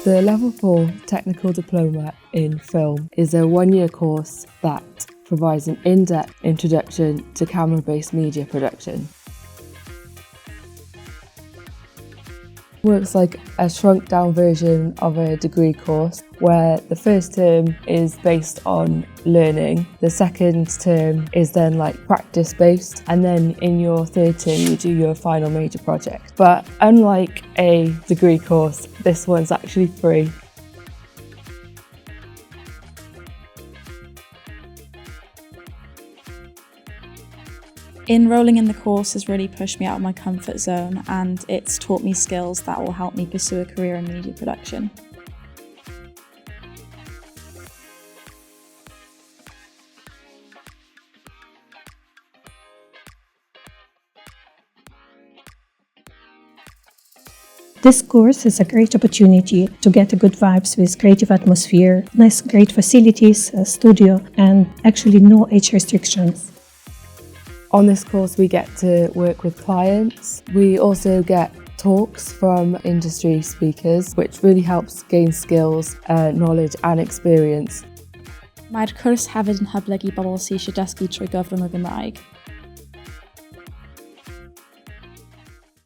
The Level 4 Technical Diploma in Film is a one-year course that provides an in-depth introduction to camera-based media production. Works like a shrunk-down version of a degree course where the first term is based on learning, the second term is then like practice-based, and then in your third term you do your final major project. But unlike a degree course, this one's actually free. Enrolling in the course has really pushed me out of my comfort zone, and it's taught me skills that will help me pursue a career in media production. This course is a great opportunity to get a good vibes with creative atmosphere, nice great facilities, a studio, and actually no age restrictions. On this course we get to work with clients. We also get talks from industry speakers, which really helps gain skills, knowledge and experience. Mae'r cwrs hefyd yn hyblygu bobl sydd eisiau dysgu trwy gyfrwng y Gymraeg.